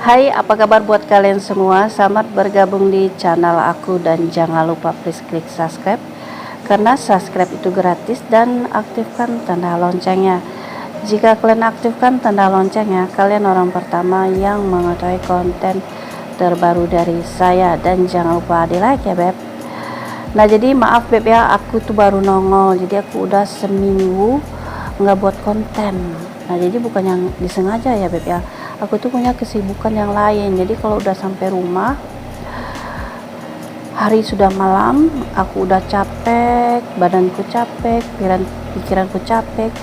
Hai, apa kabar buat kalian semua? Selamat bergabung di channel aku dan jangan lupa please klik subscribe karena subscribe itu gratis dan aktifkan tanda loncengnya. Jika kalian aktifkan tanda loncengnya, kalian orang pertama yang mengetahui konten terbaru dari saya. Dan jangan lupa di like ya beb. Nah jadi maaf beb ya, aku tuh baru nongol, jadi aku udah seminggu nggak buat konten. Nah jadi bukan yang disengaja ya beb ya, aku tuh punya kesibukan yang lain. Jadi kalau udah sampai rumah, hari sudah malam, aku udah capek, badanku capek, pikiranku capek,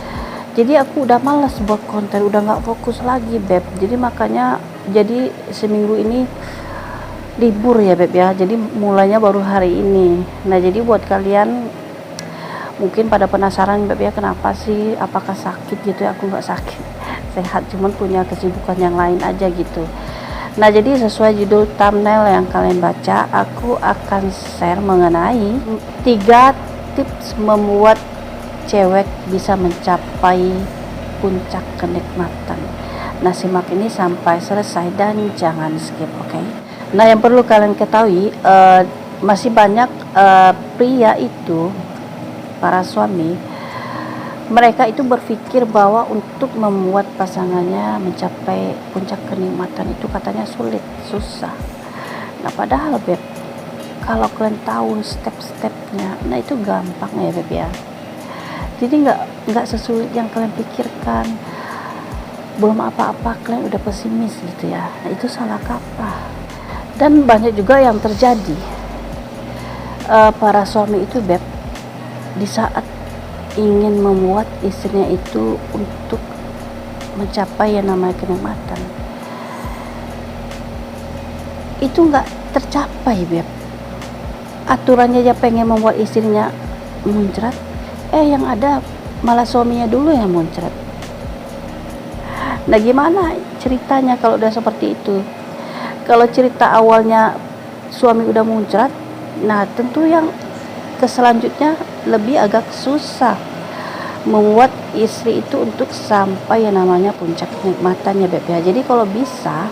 jadi aku udah malas buat konten, udah nggak fokus lagi beb. Jadi makanya jadi seminggu ini libur ya beb ya, jadi mulainya baru hari ini. Nah jadi buat kalian mungkin pada penasaran beb ya, kenapa sih, apakah sakit gitu ya? Aku nggak sakit, sehat, cuman punya kesibukan yang lain aja gitu. Nah jadi sesuai judul thumbnail yang kalian baca, aku akan share mengenai 3 tips membuat cewek bisa mencapai puncak kenikmatan. Nah simak ini sampai selesai dan jangan skip, oke? Nah yang perlu kalian ketahui, masih banyak pria itu, para suami, mereka itu berpikir bahwa untuk membuat pasangannya mencapai puncak kenikmatan itu katanya sulit, susah. Nah padahal beb, kalau kalian tahu step-stepnya, nah itu gampang ya beb ya. Jadi nggak sesulit yang kalian pikirkan. Belum apa-apa kalian udah pesimis gitu ya. Nah itu salah kaprah. Dan banyak juga yang terjadi, para suami itu beb, di saat ingin membuat istrinya itu untuk mencapai yang namanya kenikmatan, itu nggak tercapai beb. Aturannya aja pengen membuat istrinya muncrat, yang ada malah suaminya dulu yang muncrat. Nah gimana ceritanya kalau udah seperti itu? Kalau cerita awalnya suami udah muncrat, nah tentu yang selanjutnya lebih agak susah membuat istri itu untuk sampai yang namanya puncak kenikmatannya beb ya. Jadi kalau bisa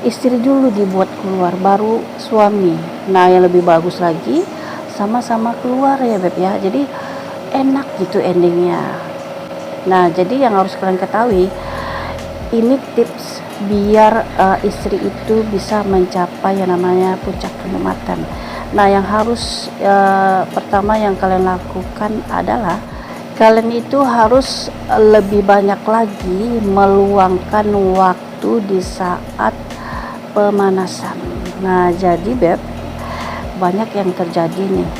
istri dulu dibuat keluar baru suami. Nah yang lebih bagus lagi sama-sama keluar ya beb ya, jadi enak gitu endingnya. Nah jadi yang harus kalian ketahui, ini tips biar istri itu bisa mencapai yang namanya puncak kenikmatan. Nah yang harus pertama yang kalian lakukan adalah kalian itu harus lebih banyak lagi meluangkan waktu di saat pemanasan. Nah jadi beb, banyak yang terjadi nih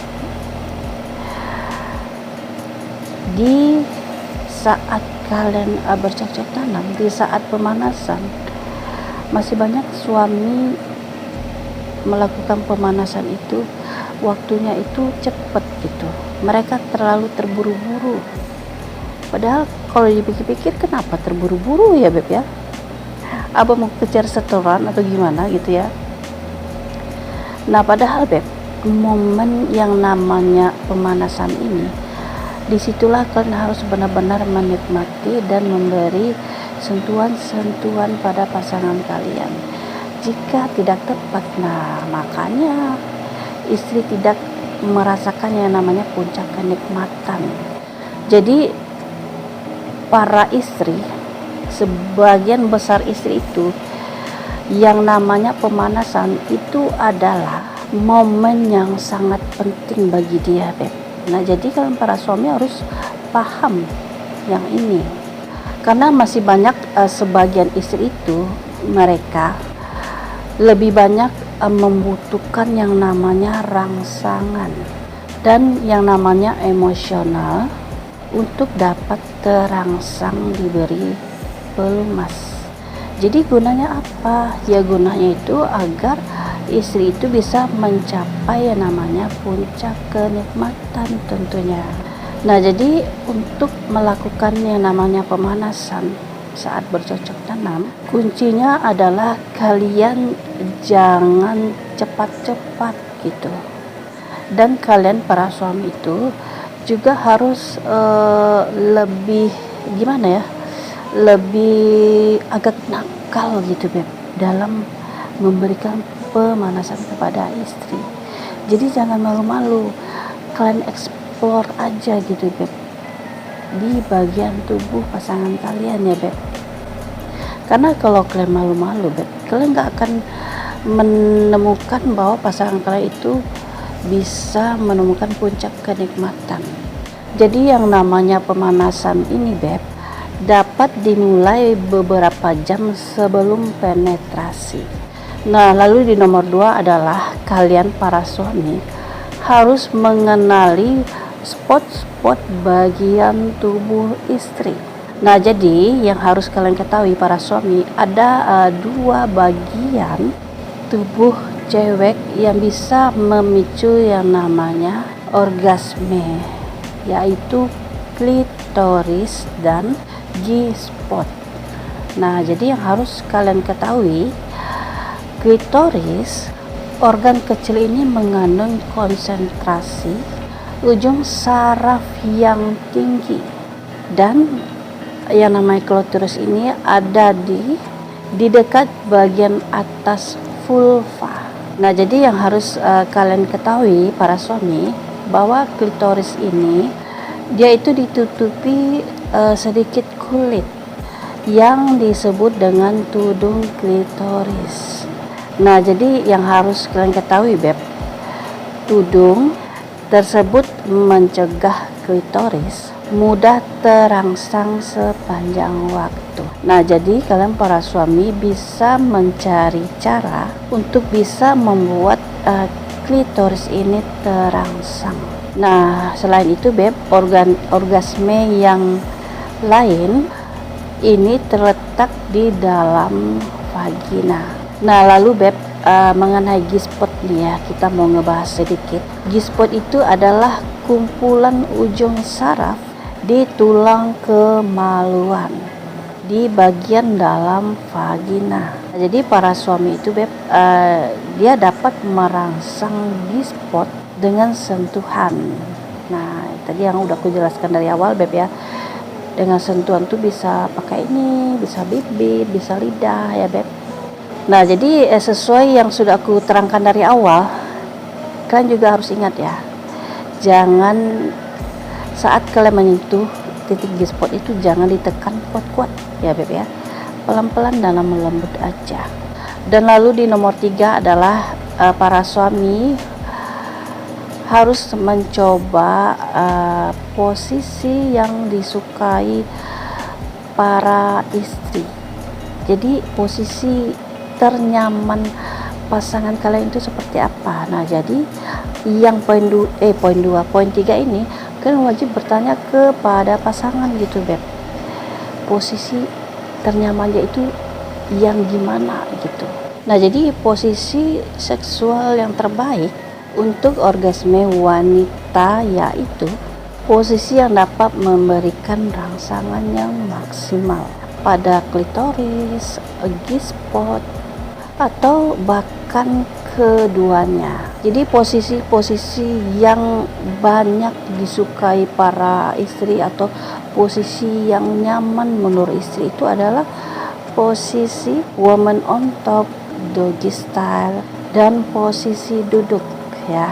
di saat kalian bercocok tanam, di saat pemanasan. Masih banyak suami melakukan pemanasan itu waktunya itu cepat gitu, mereka terlalu terburu-buru. Padahal kalau dipikir-pikir, kenapa terburu-buru ya beb ya? Apa mau kejar setoran atau gimana gitu ya? Nah padahal beb, momen yang namanya pemanasan ini, disitulah kalian harus benar-benar menikmati dan memberi sentuhan-sentuhan pada pasangan kalian. Jika tidak tepat, nah makanya istri tidak merasakan yang namanya puncak kenikmatan. Jadi para istri, sebagian besar istri itu, yang namanya pemanasan itu adalah momen yang sangat penting bagi dia beb. Nah jadi kalian para suami harus paham yang ini, karena masih banyak sebagian istri itu, mereka lebih banyak membutuhkan yang namanya rangsangan dan yang namanya emosional untuk dapat terangsang, diberi pelumas. Jadi gunanya apa? Ya gunanya itu agar istri itu bisa mencapai yang namanya puncak kenikmatan tentunya. Nah jadi untuk melakukan yang namanya pemanasan saat bercocok tanam, kuncinya adalah kalian jangan cepat-cepat gitu. Dan kalian para suami itu juga harus lebih gimana ya, lebih agak nakal gitu beb. dalam memberikan pemanasan kepada istri. Jadi jangan malu-malu, kalian explore aja gitu beb di bagian tubuh pasangan kalian ya beb. Karena kalau kalian malu-malu beb, kalian gak akan menemukan bahwa pasangan kalian itu bisa menemukan puncak kenikmatan. Jadi yang namanya pemanasan ini beb dapat dimulai beberapa jam sebelum penetrasi. Nah, lalu di nomor 2 adalah kalian para suami harus mengenali spot-spot bagian tubuh istri. Nah, jadi yang harus kalian ketahui para suami, ada 2 bagian tubuh cewek yang bisa memicu yang namanya orgasme, yaitu klitoris dan G-spot. Nah, jadi yang harus kalian ketahui, klitoris, organ kecil ini mengandung konsentrasi ujung saraf yang tinggi, dan yang namanya klitoris ini ada di dekat bagian atas vulva. Nah, jadi yang harus kalian ketahui para suami, bahwa klitoris ini dia itu ditutupi sedikit kulit yang disebut dengan tudung klitoris. Nah, jadi yang harus kalian ketahui beb, tudung tersebut mencegah klitoris mudah terangsang sepanjang waktu. Nah, jadi kalian para suami bisa mencari cara untuk bisa membuat klitoris ini terangsang. Nah, selain itu beb, orgasme yang lain ini terletak di dalam vagina. Nah, lalu beb, mengenai G-spot nih ya, kita mau ngebahas sedikit. G-spot itu adalah kumpulan ujung saraf di tulang kemaluan di bagian dalam vagina. Jadi para suami itu beb, dia dapat merangsang G-spot dengan sentuhan. Nah, tadi yang udah aku jelaskan dari awal beb ya. Dengan sentuhan tuh bisa pakai ini, bisa bibir, bisa lidah ya beb. Nah, jadi sesuai yang sudah aku terangkan dari awal, kalian juga harus ingat ya, jangan saat kalian menyentuh titik G-spot itu jangan ditekan kuat-kuat ya beb ya, pelan-pelan dan lembut aja. Dan lalu di nomor 3 adalah para suami harus mencoba posisi yang disukai para istri. Jadi posisi ternyaman pasangan kalian itu seperti apa. Nah, jadi yang poin 3 ini kalian wajib bertanya kepada pasangan gitu beb, posisi ternyamannya itu yang gimana gitu. Nah, jadi posisi seksual yang terbaik untuk orgasme wanita yaitu posisi yang dapat memberikan rangsangan yang maksimal pada klitoris, G-spot, atau bahkan keduanya. Jadi posisi-posisi yang banyak disukai para istri atau posisi yang nyaman menurut istri itu adalah posisi woman on top, doggy style, dan posisi duduk ya.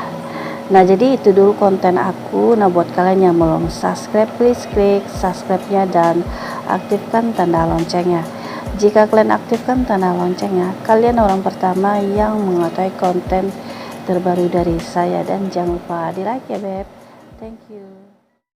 Nah, jadi itu dulu konten aku. Nah, buat kalian yang belum subscribe, please klik subscribe-nya dan aktifkan tanda loncengnya. Jika kalian aktifkan tanda loncengnya, kalian orang pertama yang mengetahui konten terbaru dari saya. Dan jangan lupa di like ya beb. Thank you.